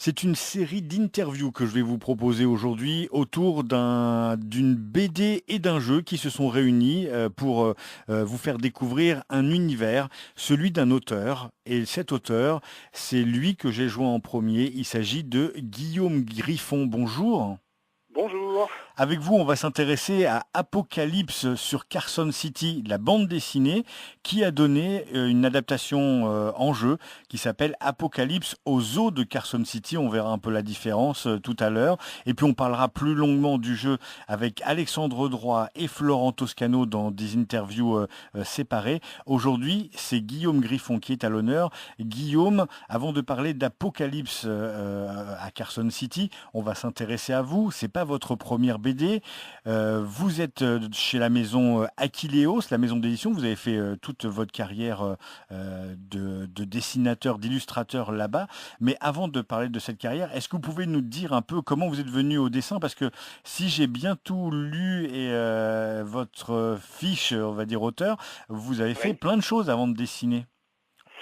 C'est une série d'interviews que je vais vous proposer aujourd'hui autour d'une BD et d'un jeu qui se sont réunis pour vous faire découvrir un univers, celui d'un auteur. Et cet auteur, c'est lui que j'ai joint en premier. Il s'agit de Guillaume Griffon. Bonjour. Bonjour. Avec vous, on va s'intéresser à Apocalypse sur Carson City, la bande dessinée, qui a donné une adaptation en jeu qui s'appelle Apocalypse au zoo de Carson City. On verra un peu la différence tout à l'heure. Et puis on parlera plus longuement du jeu avec Alexandre Droit et Florent Toscano dans des interviews séparées. Aujourd'hui, c'est Guillaume Griffon qui est à l'honneur. Guillaume, avant de parler d'Apocalypse à Carson City, on va s'intéresser à vous. C'est pas votre première BD. Vous êtes chez la maison Aquileos, la maison d'édition. Vous avez fait toute votre carrière de dessinateur, d'illustrateur là-bas. Mais avant de parler de cette carrière, est-ce que vous pouvez nous dire un peu comment vous êtes venu au dessin? Parce que si j'ai bien tout lu et votre fiche, on va dire auteur, vous avez fait Oui. plein de choses avant de dessiner.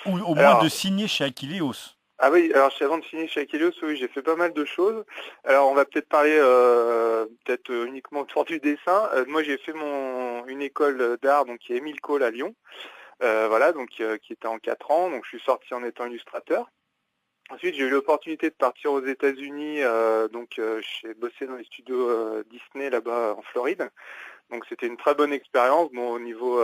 Ou au moins de Alors, signer chez Aquileos. ah oui, alors avant de signer chez Akelios, oui, j'ai fait pas mal de choses. Alors, on va peut-être parler uniquement autour du dessin. Moi, j'ai fait une école d'art donc qui est Émile Cole à Lyon. Voilà, donc qui était en 4 ans. Donc, je suis sorti en étant illustrateur. Ensuite, j'ai eu l'opportunité de partir aux États-Unis. J'ai bossé dans les studios Disney là-bas en Floride. Donc c'était une très bonne expérience. Bon, au niveau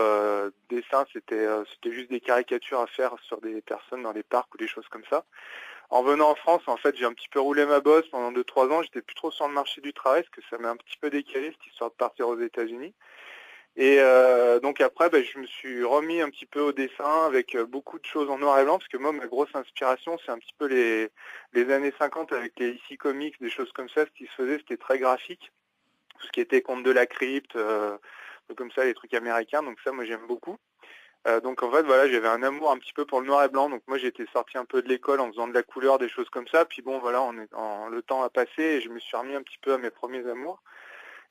dessin, c'était juste des caricatures à faire sur des personnes dans les parcs ou des choses comme ça. En venant en France, en fait, j'ai un petit peu roulé ma bosse pendant 2-3 ans. J'étais plus trop sur le marché du travail parce que ça m'a un petit peu décalé cette histoire de partir aux États-Unis. Et donc après, je me suis remis un petit peu au dessin avec beaucoup de choses en noir et blanc parce que moi, ma grosse inspiration, c'est un petit peu les années 50 avec les IC Comics, des choses comme ça. Ce qui se faisait, c'était très graphique. Tout ce qui était Contes de la Crypte, comme ça, les trucs américains. Donc ça, moi, j'aime beaucoup. Donc en fait, voilà, j'avais un amour un petit peu pour le noir et blanc. Donc moi, j'étais sorti un peu de l'école en faisant de la couleur, des choses comme ça. Puis bon, voilà, le temps a passé et je me suis remis un petit peu à mes premiers amours.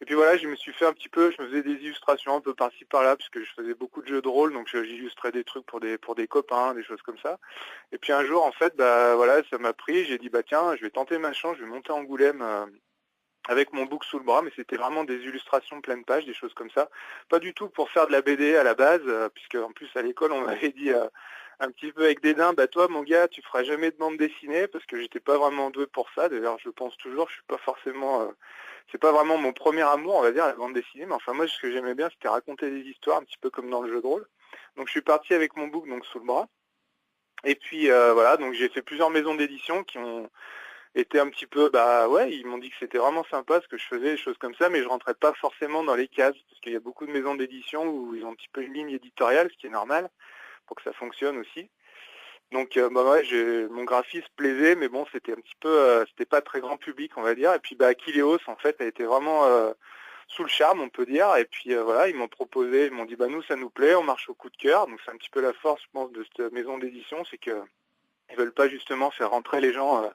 Et puis voilà, je me suis fait un petit peu, je me faisais des illustrations un peu par-ci par-là, parce que je faisais beaucoup de jeux de rôle, donc j'illustrais des trucs pour des copains, des choses comme ça. Et puis un jour, en fait, voilà, ça m'a pris, j'ai dit, tiens, je vais tenter ma chance, je vais monter à Angoulême avec mon book sous le bras, mais c'était vraiment des illustrations pleine page, des choses comme ça. Pas du tout pour faire de la BD à la base, puisque en plus à l'école on m'avait dit un petit peu avec dédain, toi mon gars, tu feras jamais de bande dessinée, parce que j'étais pas vraiment doué pour ça. D'ailleurs je pense toujours, je suis pas forcément, c'est pas vraiment mon premier amour, on va dire, la bande dessinée, mais enfin moi ce que j'aimais bien c'était raconter des histoires, un petit peu comme dans le jeu de rôle. Donc je suis parti avec mon book donc sous le bras. Et puis voilà, donc j'ai fait plusieurs maisons d'édition qui ont était un petit peu, ouais, ils m'ont dit que c'était vraiment sympa ce que je faisais, des choses comme ça, mais je rentrais pas forcément dans les cases, parce qu'il y a beaucoup de maisons d'édition où ils ont un petit peu une ligne éditoriale, ce qui est normal, pour que ça fonctionne aussi. Donc, ouais, mon graphisme plaisait, mais bon, c'était un petit peu, c'était pas très grand public, on va dire. Et puis, Aquileos, en fait, a été vraiment sous le charme, on peut dire. Et puis, voilà, ils m'ont proposé, ils m'ont dit, nous, ça nous plaît, on marche au coup de cœur. Donc, c'est un petit peu la force, je pense, de cette maison d'édition, c'est que ils veulent pas justement faire rentrer les gens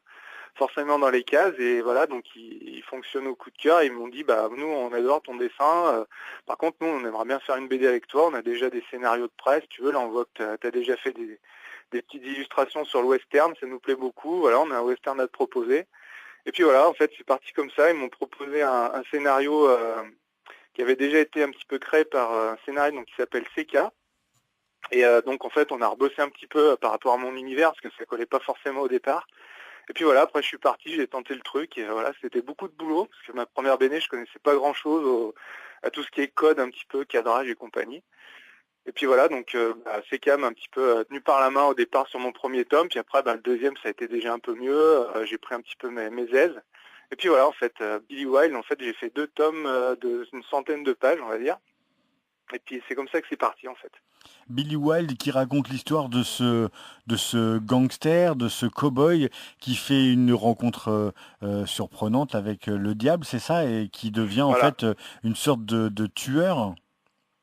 forcément dans les cases, et voilà, donc ils fonctionnent au coup de cœur. Ils m'ont dit, nous on adore ton dessin, par contre nous on aimerait bien faire une BD avec toi, on a déjà des scénarios de presse, tu veux, là on voit que tu as déjà fait des petites illustrations sur le western, ça nous plaît beaucoup, voilà, on a un western à te proposer. Et puis voilà, en fait c'est parti comme ça. Ils m'ont proposé un scénario qui avait déjà été un petit peu créé par un scénariste donc, qui s'appelle CK. Et donc en fait on a rebossé un petit peu par rapport à mon univers, parce que ça collait pas forcément au départ. Et puis voilà, après je suis parti, j'ai tenté le truc, et voilà, c'était beaucoup de boulot, parce que ma première BD, je connaissais pas grand-chose à tout ce qui est code, un petit peu, cadrage et compagnie. Et puis voilà, donc CK m'a un petit peu tenu par la main au départ sur mon premier tome, puis après le deuxième, ça a été déjà un peu mieux, j'ai pris un petit peu mes aises. Et puis voilà, en fait, Billy Wilde, en fait, j'ai fait 2 tomes d'une centaine de pages, on va dire. Et puis c'est comme ça que c'est parti, en fait. Billy Wilde qui raconte l'histoire de ce gangster, de ce cow-boy qui fait une rencontre surprenante avec le diable, c'est ça, et qui devient en Voilà. fait une sorte de tueur.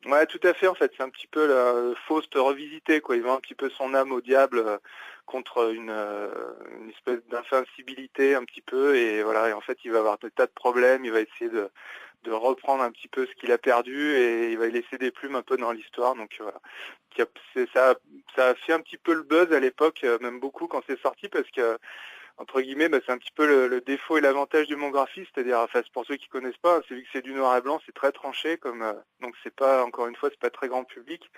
Ouais, tout à fait, en fait, c'est un petit peu la Faust revisité, quoi. Il vend un petit peu son âme au diable contre une espèce d'invincibilité un petit peu, et voilà, et en fait, il va avoir des tas de problèmes, il va essayer de reprendre un petit peu ce qu'il a perdu, et il va y laisser des plumes un peu dans l'histoire, donc voilà. Ça a fait un petit peu le buzz à l'époque, même beaucoup quand c'est sorti, parce que entre guillemets, c'est un petit peu le défaut et l'avantage de mon graphisme, c'est-à-dire, enfin, pour ceux qui connaissent pas, c'est vu que c'est du noir et blanc, c'est très tranché, donc c'est pas, encore une fois, c'est pas très grand public.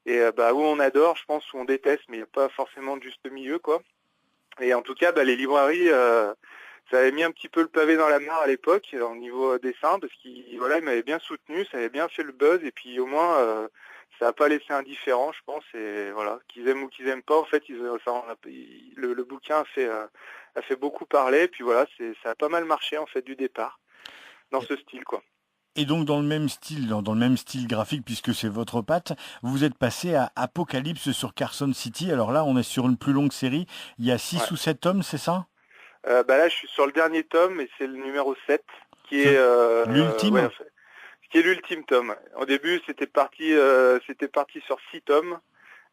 Et où on adore, je pense, où on déteste, mais il n'y a pas forcément de juste milieu, quoi. Et en tout cas, les librairies, ça avait mis un petit peu le pavé dans la mare à l'époque, au niveau dessin, parce qu'ils m'avaient bien soutenu, ça avait bien fait le buzz, et puis au moins, ça n'a pas laissé indifférent, je pense, et voilà, qu'ils aiment ou qu'ils n'aiment pas, en fait, le bouquin a fait beaucoup parler, et puis voilà, ça a pas mal marché, en fait, du départ, dans ce style, quoi. Et donc dans le même style, dans le même style graphique, puisque c'est votre patte, vous êtes passé à Apocalypse sur Carson City. Alors là, on est sur une plus longue série. Il y a 6 Ouais. ou 7 tomes, c'est ça? Là, je suis sur le dernier tome, et c'est le numéro 7, qui est, C'est l'ultime? qui est l'ultime tome. Au début, c'était parti sur 6 tomes.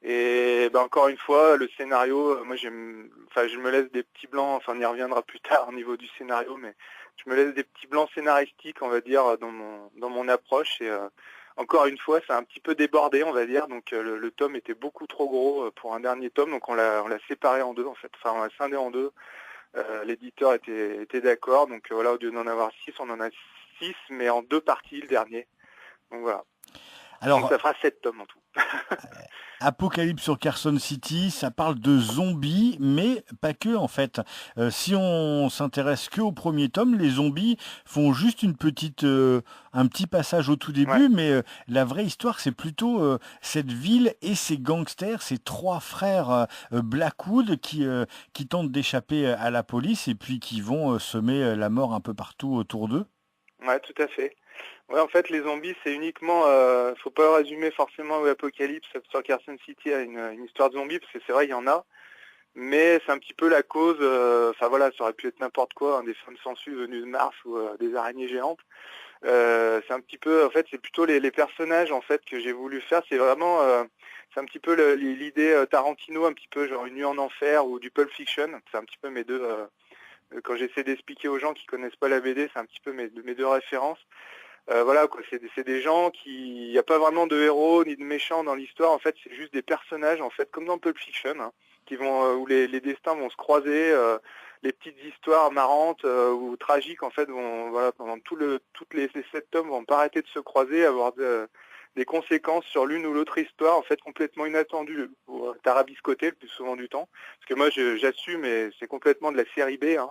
Et encore une fois, le scénario, moi je me laisse des petits blancs, enfin on y reviendra plus tard au niveau du scénario, mais je me laisse des petits blancs scénaristiques, on va dire, dans mon approche. Et encore une fois, ça a un petit peu débordé, on va dire. Donc le tome était beaucoup trop gros pour un dernier tome, donc on l'a séparé en deux en fait. Enfin on l'a scindé en deux. L'éditeur était d'accord, donc voilà, au lieu d'en avoir 6, on en a 6, mais en deux parties le dernier. Donc voilà. Donc Alors, ça fera 7 tomes en tout. Apocalypse sur Carson City, ça parle de zombies, mais pas que en fait. Si on s'intéresse que au premier tome, les zombies font juste un petit passage au tout Ouais. début, mais la vraie histoire, c'est plutôt cette ville et ses gangsters, ces trois frères Blackwood qui tentent d'échapper à la police et puis qui vont semer la mort un peu partout autour d'eux. Ouais, tout à fait. Ouais, en fait, les zombies, c'est uniquement, faut pas résumer forcément l'Apocalypse sur Carson City à une histoire de zombies, parce que c'est vrai, il y en a, mais c'est un petit peu la cause, enfin voilà, ça aurait pu être n'importe quoi, des femmes sangsues venues de Mars ou des araignées géantes. C'est un petit peu, en fait, c'est plutôt les personnages, en fait, que j'ai voulu faire, c'est vraiment, c'est un petit peu l'idée Tarantino, un petit peu genre Une nuit en enfer ou du Pulp Fiction, c'est un petit peu mes deux, quand j'essaie d'expliquer aux gens qui connaissent pas la BD, c'est un petit peu mes deux références. Voilà quoi, c'est des gens il n'y a pas vraiment de héros ni de méchants dans l'histoire. En fait, c'est juste des personnages, en fait, comme dans Pulp Fiction, hein, qui vont où les destins vont se croiser, les petites histoires marrantes ou tragiques, en fait, pendant toutes les 7 tomes vont pas arrêter de se croiser, avoir des conséquences sur l'une ou l'autre histoire, en fait, complètement inattendues ou tarabiscotées le plus souvent du temps. Parce que moi, j'assume, et c'est complètement de la série B, hein,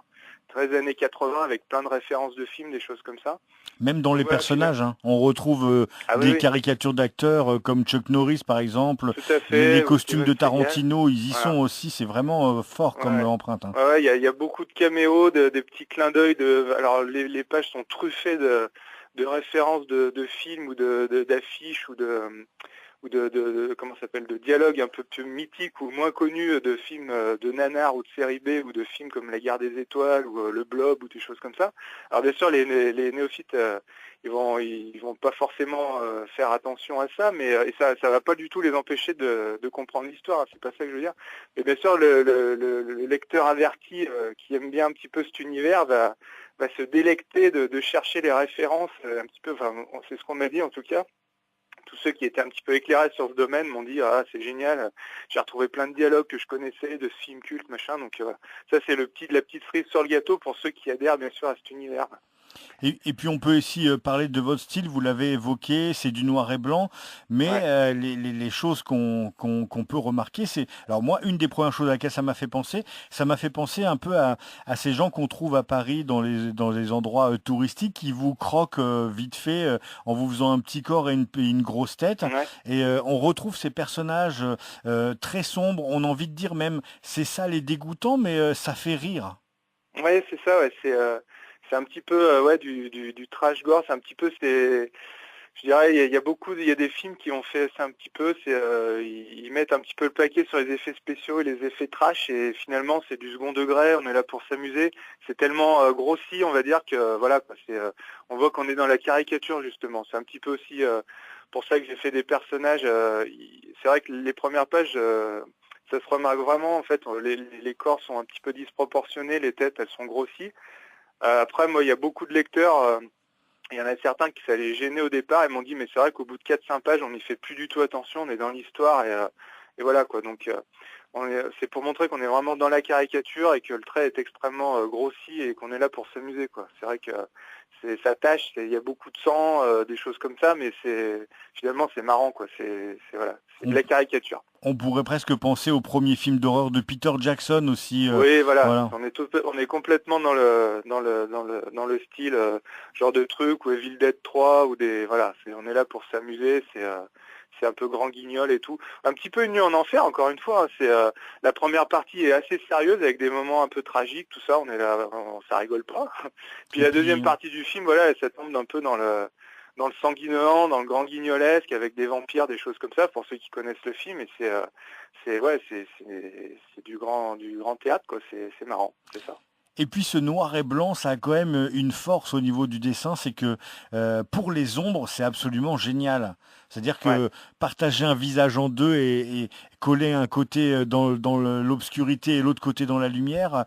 13 années 80 avec plein de références de films, des choses comme ça. Même dans Donc les voilà, personnages, hein, on retrouve ah oui, des oui, caricatures d'acteurs comme Chuck Norris par exemple. tout à Les fait, ou costumes de Steven Seagal. Tarantino, ils y Voilà. sont aussi. C'est vraiment fort comme Ouais. empreinte, hein. Ouais, il y a beaucoup de caméos, des petits clins d'œil. Alors les pages sont truffées de références de films ou d'affiches comment ça s'appelle, de dialogues un peu plus mythiques ou moins connus de films de nanars ou de série B ou de films comme La Guerre des Étoiles ou Le Blob ou des choses comme ça. Alors bien sûr les néophytes ils vont pas forcément faire attention à ça, mais et ça va pas du tout les empêcher de comprendre l'histoire, hein, c'est pas ça que je veux dire. Mais bien sûr le lecteur averti qui aime bien un petit peu cet univers va se délecter de chercher les références un petit peu, enfin c'est ce qu'on m'a dit en tout cas. Tous ceux qui étaient un petit peu éclairés sur ce domaine m'ont dit ah c'est génial, j'ai retrouvé plein de dialogues que je connaissais, de films cultes, machin, donc ça c'est la petite cerise sur le gâteau pour ceux qui adhèrent bien sûr à cet univers. Et puis on peut aussi parler de votre style, vous l'avez évoqué, c'est du noir et blanc, mais Ouais, les choses qu'on peut remarquer, c'est... Alors moi, une des premières choses à laquelle ça m'a fait penser un peu à ces gens qu'on trouve à Paris dans les endroits touristiques qui vous croquent vite fait en vous faisant un petit corps et une grosse tête. ouais, Et on retrouve ces personnages très sombres, on a envie de dire même, c'est ça les dégoûtants, mais ça fait rire. ouais, c'est ça, ouais, c'est un petit peu ouais du trash gore, c'est un petit peu je dirais il y a il y a des films qui ont fait ça un petit peu, ils mettent un petit peu le paquet sur les effets spéciaux et les effets trash et finalement c'est du second degré, on est là pour s'amuser, c'est tellement grossi, on va dire que voilà quoi, on voit qu'on est dans la caricature justement, c'est un petit peu aussi pour ça que j'ai fait des personnages c'est vrai que les premières pages ça se remarque vraiment en fait, les corps sont un petit peu disproportionnés, les têtes elles sont grossies. Après moi il y a beaucoup de lecteurs il y en a certains qui ça les gênait au départ et m'ont dit mais c'est vrai qu'au bout de 4-5 pages on n'y fait plus du tout attention, on est dans l'histoire et voilà quoi. Donc c'est pour montrer qu'on est vraiment dans la caricature et que le trait est extrêmement grossi et qu'on est là pour s'amuser, quoi. C'est vrai que ça tâche, il y a beaucoup de sang, des choses comme ça, mais finalement c'est marrant, quoi. Voilà, c'est de On, la caricature. on pourrait presque penser au premier film d'horreur de Peter Jackson aussi. Oui, voilà, Voilà. on est complètement dans le style genre de truc ou Evil Dead 3 ou voilà, on est là pour s'amuser, c'est un peu grand guignol et tout. Un petit peu une nuit en enfer, encore une fois, hein, la première partie est assez sérieuse avec des moments un peu tragiques, tout ça, on est là, ça rigole pas. Puis Et la deuxième puis, partie du film, voilà, ça tombe un peu dans le sanguinolent, dans le grand guignolesque, avec des vampires, des choses comme ça, pour ceux qui connaissent le film, et c'est du grand théâtre, quoi. C'est marrant, c'est ça. et puis ce noir et blanc, ça a quand même une force au niveau du dessin, c'est que pour les ombres, c'est absolument génial. C'est-à-dire Ouais. que partager un visage en deux et coller un côté dans l'obscurité et l'autre côté dans la lumière,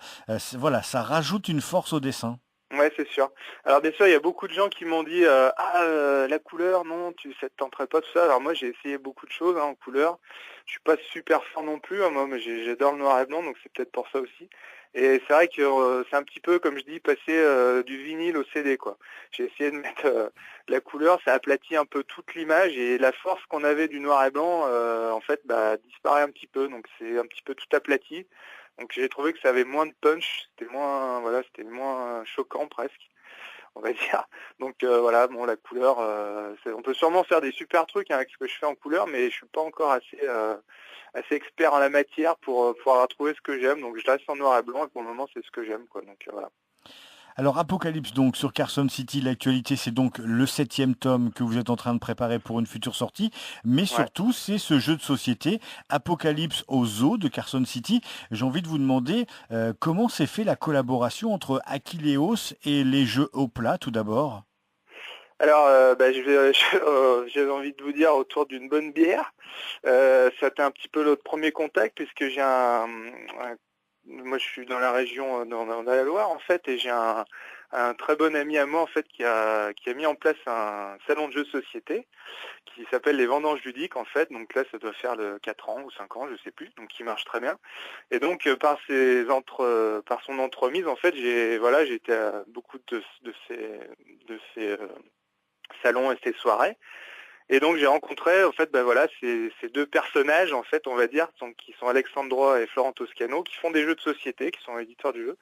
voilà, ça rajoute une force au dessin. Ouais, c'est sûr. Alors bien sûr, il y a beaucoup de gens qui m'ont dit la couleur, non, ça te tenterait pas tout ça. Alors moi, j'ai essayé beaucoup de choses en couleur. Je suis pas super fort non plus, hein, moi, mais j'adore le noir et blanc, donc c'est peut-être pour ça aussi. Et c'est vrai que c'est un petit peu, comme je dis, passer du vinyle au CD, quoi. J'ai essayé de mettre la couleur, ça aplatit un peu toute l'image et la force qu'on avait du noir et blanc, en fait, bah, disparaît un petit peu. Donc c'est un petit peu tout aplati. Donc j'ai trouvé que ça avait moins de punch, c'était moins choquant presque, on va dire. Donc voilà, bon, la couleur, on peut sûrement faire des super trucs, hein, avec ce que je fais en couleur, mais je suis pas encore assez expert en la matière pour pouvoir trouver ce que j'aime. Donc je reste en noir et blanc et pour le moment c'est ce que j'aime, quoi. Donc voilà. Alors Apocalypse donc sur Carson City, l'actualité c'est donc le septième tome que vous êtes en train de préparer pour une future sortie, mais Ouais. surtout c'est ce jeu de société Apocalypse au zoo de Carson City. J'ai envie de vous demander comment s'est fait la collaboration entre Aquileos et les jeux au plat tout d'abord. Alors, bah, j'avais envie de vous dire autour d'une bonne bière. C'était un petit peu notre premier contact puisque moi je suis dans la région, dans la Loire en fait, et j'ai un très bon ami à moi en fait qui a mis en place un salon de jeux de société qui s'appelle les Vendanges ludiques en fait. Donc là, ça doit faire 4 ans ou 5 ans, je sais plus, donc qui marche très bien. Et donc par son entremise en fait, j'ai été à beaucoup de ces salons et ces soirées. Et donc j'ai rencontré en fait ces deux personnages en fait on va dire qui sont Alexandre Droit et Florent Toscano qui font des jeux de société, qui sont éditeurs du jeu.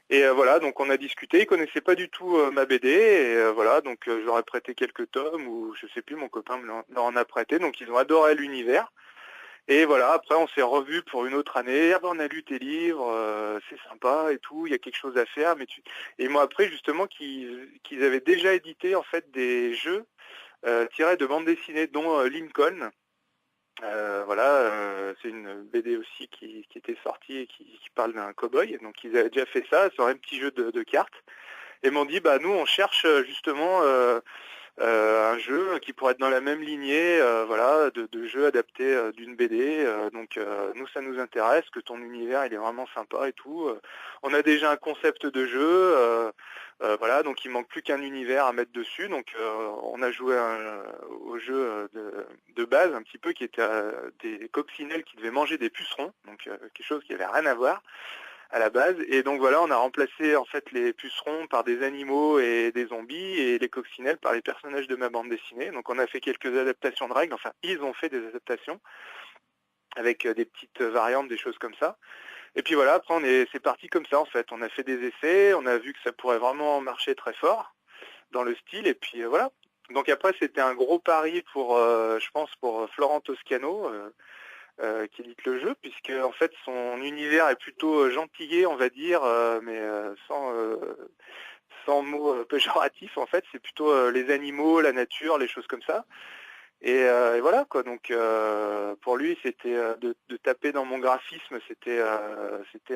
Et voilà, donc on a discuté, ils connaissaient pas du tout ma BD, et voilà, donc je leur ai prêté quelques tomes, ou je sais plus, mon copain leur en a prêté, donc ils ont adoré l'univers. Et voilà, après on s'est revus pour une autre année. Ah ben, on a lu tes livres, c'est sympa et tout, il y a quelque chose à faire. Et ils m'ont appris justement qu'ils avaient déjà édité en fait des jeux tirés de bandes dessinées, dont Lincoln. Voilà, c'est une BD aussi qui était sortie et qui parle d'un cow-boy. Donc ils avaient déjà fait ça, sur un petit jeu de cartes. Et m'ont dit, bah nous on cherche justement un jeu qui pourrait être dans la même lignée, voilà, de jeux adaptés d'une BD. Donc nous ça nous intéresse, que ton univers il est vraiment sympa et tout. On a déjà un concept de jeu, voilà, donc il manque plus qu'un univers à mettre dessus. Donc on a joué au jeu de base un petit peu qui était des coccinelles qui devaient manger des pucerons, donc quelque chose qui avait rien à voir à la base. Et donc voilà, on a remplacé en fait les pucerons par des animaux et des zombies et les coccinelles par les personnages de ma bande dessinée. Donc on a fait quelques adaptations de règles, enfin ils ont fait des adaptations avec des petites variantes, des choses comme ça. Et puis voilà, après c'est parti comme ça en fait. On a fait des essais, on a vu que ça pourrait vraiment marcher très fort dans le style, et puis voilà. Donc après c'était un gros pari pour, je pense, pour Florent Toscano, qui édite le jeu, puisque en fait son univers est plutôt gentillet, on va dire, mais sans mots péjoratifs. En fait, c'est plutôt les animaux, la nature, les choses comme ça. Et voilà quoi. Donc pour lui, c'était de taper dans mon graphisme, c'était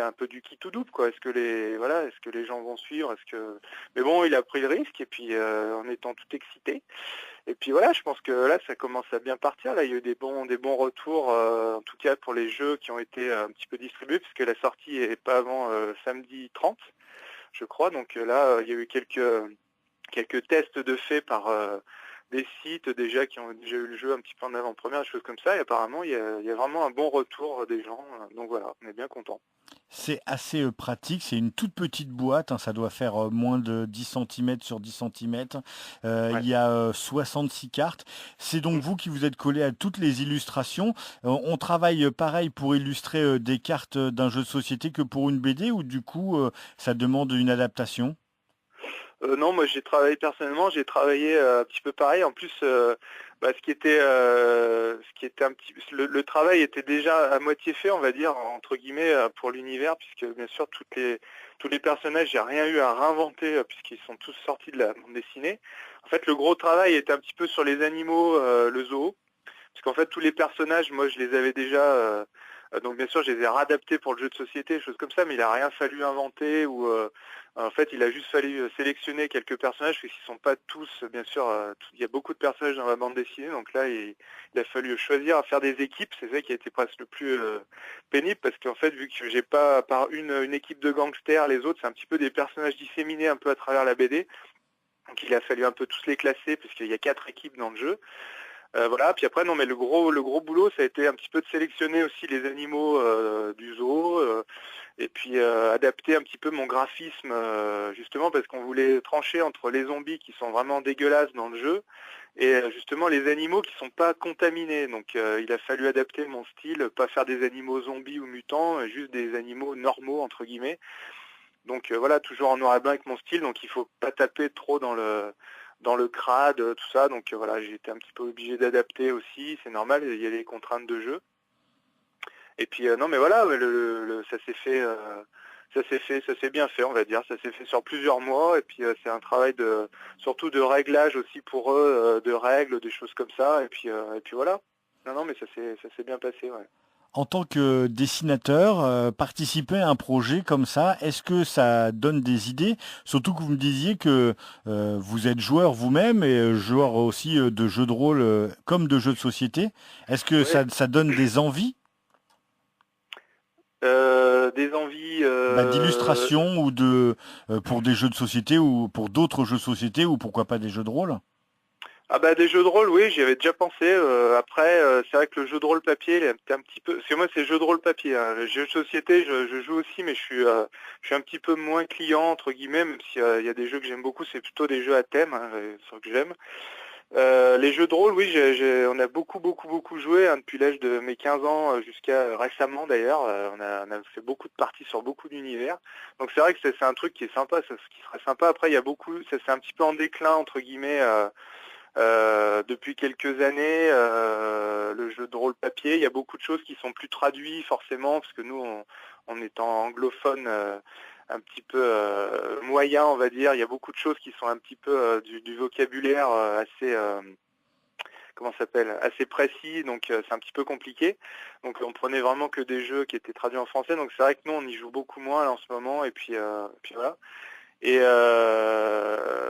un peu du qui tout double quoi. Est-ce que les gens vont suivre, mais bon, il a pris le risque et puis en étant tout excité. Et puis voilà, je pense que là, ça commence à bien partir. Là, il y a eu des bons retours, en tout cas pour les jeux qui ont été un petit peu distribués, puisque la sortie n'est pas avant samedi 30, je crois. Donc là, il y a eu quelques tests de fait des sites déjà qui ont déjà eu le jeu un petit peu en avant-première, des choses comme ça, et apparemment il y a vraiment un bon retour des gens, donc voilà, on est bien content. C'est assez pratique, c'est une toute petite boîte, hein, ça doit faire moins de 10 centimètres sur 10 centimètres. Il Ouais. y a 66 cartes. C'est donc Mm. vous qui vous êtes collé à toutes les illustrations. On travaille pareil pour illustrer des cartes d'un jeu de société que pour une BD ou du coup ça demande une adaptation? Non, moi j'ai travaillé personnellement, j'ai travaillé un petit peu pareil. En plus, ce qui était un petit, le travail était déjà à moitié fait, on va dire entre guillemets, pour l'univers, puisque bien sûr tous les personnages, j'ai rien eu à réinventer puisqu'ils sont tous sortis de la bande dessinée. En fait, le gros travail était un petit peu sur les animaux, le zoo, parce qu'en fait tous les personnages, moi je les avais déjà. Donc bien sûr, je les ai réadaptés pour le jeu de société, des choses comme ça, mais il n'a rien fallu inventer ou en fait, il a juste fallu sélectionner quelques personnages, parce qu'ils ne sont pas tous, bien sûr, il y a beaucoup de personnages dans la bande dessinée, donc là, il a fallu choisir à faire des équipes, c'est ça qui a été presque le plus pénible, parce qu'en fait, vu que j'ai pas, à part une équipe de gangsters, les autres, c'est un petit peu des personnages disséminés un peu à travers la BD, donc il a fallu un peu tous les classer, puisqu'il y a 4 équipes dans le jeu. Voilà, puis après non mais le gros boulot ça a été un petit peu de sélectionner aussi les animaux du zoo et puis adapter un petit peu mon graphisme justement parce qu'on voulait trancher entre les zombies qui sont vraiment dégueulasses dans le jeu et justement les animaux qui sont pas contaminés. Donc il a fallu adapter mon style, pas faire des animaux zombies ou mutants, juste des animaux normaux entre guillemets. Donc voilà, toujours en noir et blanc avec mon style, donc il faut pas taper trop dans le crade, tout ça. Donc voilà, j'ai été un petit peu obligé d'adapter aussi, c'est normal, il y a les contraintes de jeu. Et puis non mais voilà, ça s'est fait, ça s'est bien fait, on va dire. Ça s'est fait sur plusieurs mois, et puis c'est un travail de surtout de réglage aussi pour eux, de règles, des choses comme ça. Et puis voilà. Non non mais ça s'est bien passé, ouais. En tant que dessinateur, participer à un projet comme ça, est-ce que ça donne des idées? Surtout que vous me disiez que vous êtes joueur vous-même et joueur aussi de jeux de rôle comme de jeux de société. Est-ce que Ouais. ça donne des envies Des envies. d'illustration ou pour des jeux de société ou pour d'autres jeux de société ou pourquoi pas des jeux de rôle? Ah bah des jeux de rôle, oui, j'y avais déjà pensé. Après, c'est vrai que le jeu de rôle papier, il est un petit peu. Parce que moi, c'est jeu de rôle papier, hein. Le jeu de société, je joue aussi, mais je suis un petit peu moins client entre guillemets, même s'il y a des jeux que j'aime beaucoup, c'est plutôt des jeux à thème, hein, ceux que j'aime. Les jeux de rôle, oui, on a beaucoup joué hein, depuis l'âge de mes 15 ans jusqu'à récemment d'ailleurs. On a fait beaucoup de parties sur beaucoup d'univers. Donc c'est vrai que c'est un truc qui est sympa, ce qui serait sympa. Après, il y a beaucoup, ça c'est un petit peu en déclin entre guillemets. Depuis quelques années, le jeu de rôle papier, il y a beaucoup de choses qui sont plus traduites forcément, parce que nous, en étant anglophone un petit peu moyen, on va dire, il y a beaucoup de choses qui sont un petit peu du vocabulaire assez, comment ça s'appelle, assez précis, donc c'est un petit peu compliqué. Donc on prenait vraiment que des jeux qui étaient traduits en français, donc c'est vrai que nous, on y joue beaucoup moins là, en ce moment, et puis voilà.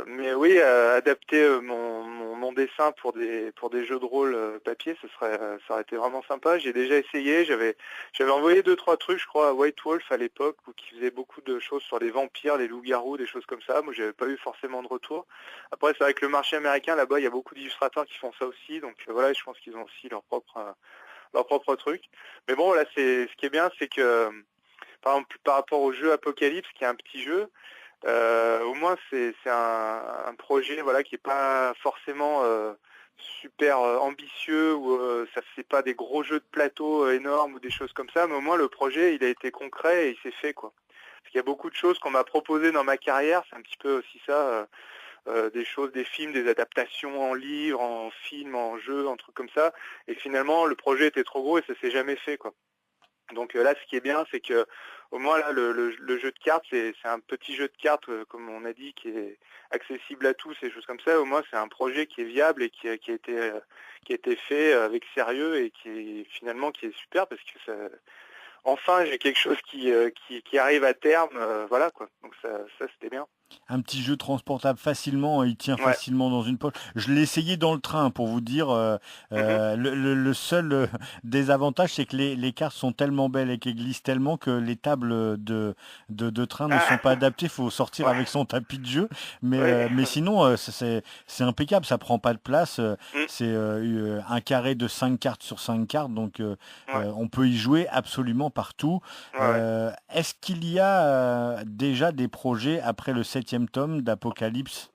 Mais oui, adapter mon dessin pour des jeux de rôle papier, ça aurait été vraiment sympa. J'ai déjà essayé, j'avais envoyé 2 3 trucs, je crois, à White Wolf à l'époque, où qui faisait beaucoup de choses sur les vampires, les loups-garous, des choses comme ça. Moi, j'avais pas eu forcément de retour. Après, c'est vrai que le marché américain, là-bas, il y a beaucoup d'illustrateurs qui font ça aussi, donc voilà, je pense qu'ils ont aussi leur propre truc. Mais bon, là, ce qui est bien, c'est que par exemple, par rapport au jeu Apocalypse, qui est un petit jeu. Au moins c'est un projet voilà qui est pas forcément super ambitieux ou ça fait pas des gros jeux de plateau énormes ou des choses comme ça, mais au moins le projet il a été concret et il s'est fait quoi. Parce qu'il y a beaucoup de choses qu'on m'a proposées dans ma carrière, c'est un petit peu aussi ça, des choses, des films, des adaptations en livre, en film, en jeu, en trucs comme ça, et finalement le projet était trop gros et ça s'est jamais fait quoi. Donc là, ce qui est bien, c'est que au moins là, le jeu de cartes, c'est un petit jeu de cartes, comme on a dit, qui est accessible à tous et choses comme ça. Au moins, c'est un projet qui est viable et qui a été fait avec sérieux et qui est finalement qui est super parce que ça, enfin j'ai quelque chose qui arrive à terme, voilà quoi. Donc ça c'était bien. Un petit jeu transportable facilement, il tient Ouais. facilement dans une poche. Je l'ai essayé dans le train pour vous dire. Mhm. Le seul désavantage, c'est que les cartes sont tellement belles et qu'elles glissent tellement que les tables de train ne sont Ah, pas adaptées. Il faut sortir ouais, avec son tapis de jeu. ouais. Mais sinon, c'est impeccable. Ça prend pas de place. Mm, C'est un carré de 5 cartes sur 5 cartes. Donc, ouais, on peut y jouer absolument partout. ouais, ouais. Est-ce qu'il y a déjà des projets après le septième tome d'Apocalypse?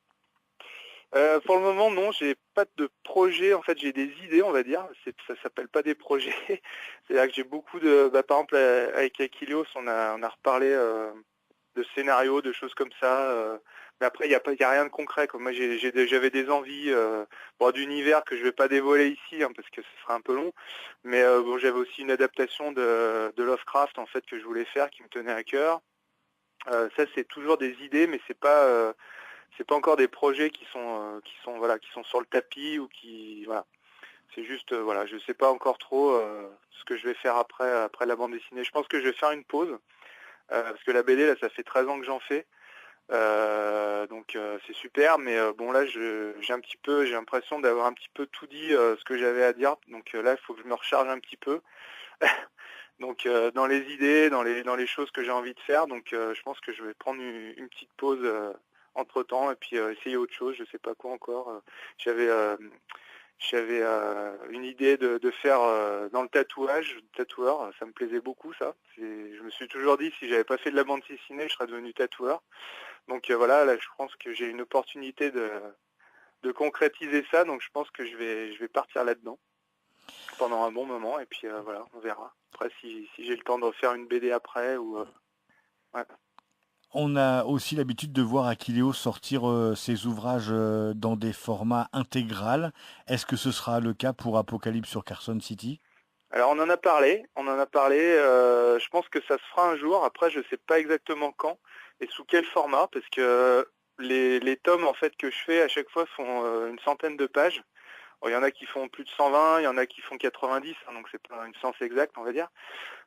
Pour le moment, non, j'ai pas de projet. En fait, j'ai des idées, on va dire. Ça s'appelle pas des projets. C'est-à-dire que j'ai beaucoup de, bah, par exemple, avec Achilleos, on a reparlé de scénarios, de choses comme ça. Mais après, il y a rien de concret. Comme moi, j'avais des envies bon, d'univers que je vais pas dévoiler ici, hein, parce que ce serait un peu long. Mais bon, j'avais aussi une adaptation de Lovecraft, en fait, que je voulais faire, qui me tenait à cœur. Ça, c'est toujours des idées, mais c'est pas encore des projets voilà, qui sont sur le tapis ou qui, voilà. C'est juste, voilà, je sais pas encore trop ce que je vais faire après la bande dessinée. Je pense que je vais faire une pause, parce que la BD, là, ça fait 13 ans que j'en fais. Donc c'est super, mais bon là j'ai l'impression d'avoir un petit peu tout dit ce que j'avais à dire. Donc là il faut que je me recharge un petit peu. Donc dans les idées, dans les choses que j'ai envie de faire. Donc je pense que je vais prendre une petite pause entre temps et puis essayer autre chose. Je sais pas quoi encore. J'avais une idée de faire dans le tatoueur, ça me plaisait beaucoup ça. Je me suis toujours dit si j'avais pas fait de la bande dessinée, je serais devenu tatoueur. Donc voilà, là je pense que j'ai une opportunité de concrétiser ça, donc je pense que je vais partir là-dedans pendant un bon moment et puis voilà, on verra. Après si j'ai le temps de refaire une BD après ou ouais. On a aussi l'habitude de voir Achilleos sortir ses ouvrages dans des formats intégral. Est-ce que ce sera le cas pour Apocalypse sur Carson City? Alors on en a parlé, je pense que ça se fera un jour, après je sais pas exactement quand et sous quel format, parce que les tomes en fait que je fais à chaque fois font une centaine de pages. Bon, il y en a qui font plus de 120, il y en a qui font 90, hein, donc c'est pas une science exacte on va dire.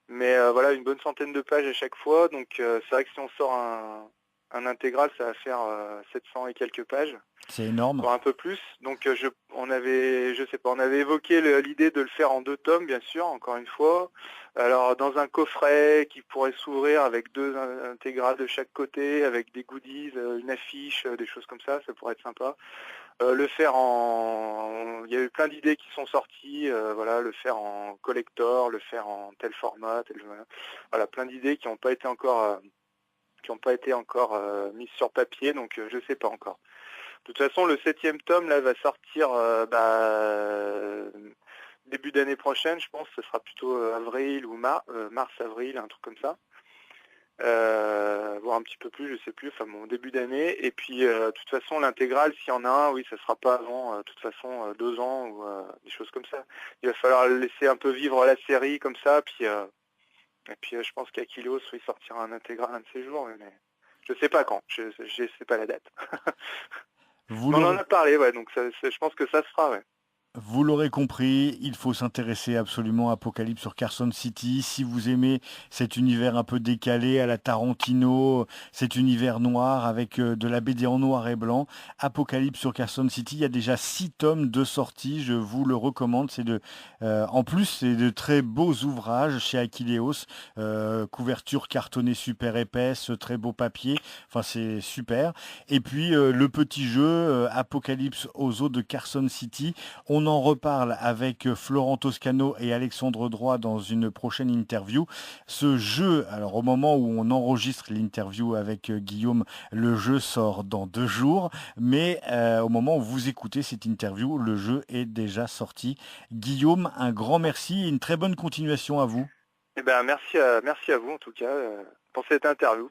Mais voilà, une bonne centaine de pages à chaque fois, donc c'est vrai que si on sort un intégral, ça va faire 700 et quelques pages, C'est énorme. voire un peu plus. Donc je sais pas, on avait évoqué l'idée de le faire en 2 tomes, bien sûr, encore une fois. Alors dans un coffret qui pourrait s'ouvrir avec 2 intégrales de chaque côté, avec des goodies, une affiche, des choses comme ça pourrait être sympa. Le faire il y a eu plein d'idées qui sont sorties, voilà, le faire en collector, le faire en tel format, voilà, plein d'idées qui n'ont pas été encore mises sur papier, donc je sais pas encore. De toute façon, le septième tome là va sortir début d'année prochaine, je pense. Ce sera plutôt avril ou mars-avril, un truc comme ça. Voire un petit peu plus, je sais plus, enfin bon, début d'année. Et puis, de toute façon, l'intégrale, s'il y en a un, oui, ça sera pas avant, de toute façon, 2 ans ou des choses comme ça. Il va falloir laisser un peu vivre la série comme ça, puis, et puis je pense qu'Achilleos, oui, sortira un intégral un de ces jours, mais je sais pas quand, je sais pas la date. Vous Mais on en l'aurez a parlé, ouais, donc je pense que ça se fera, ouais. Vous l'aurez compris, il faut s'intéresser absolument à Apocalypse sur Carson City. Si vous aimez cet univers un peu décalé à la Tarantino, cet univers noir avec de la BD en noir et blanc, Apocalypse sur Carson City, il y a déjà 6 tomes de sortie. Je vous le recommande. En plus, c'est de très beaux ouvrages chez Achilleos, couverture cartonnée super épaisse, très beau papier. Enfin, c'est super. Et puis le petit jeu Apocalypse aux eaux de Carson City. On en reparle avec Florent Toscano et Alexandre Droit dans une prochaine interview. Ce jeu, alors au moment où on enregistre l'interview avec Guillaume, le jeu sort dans 2 jours, mais au moment où vous écoutez cette interview, le jeu est déjà sorti. Guillaume, un grand merci et une très bonne continuation à vous. Eh ben, merci à vous, en tout cas, pour cette interview.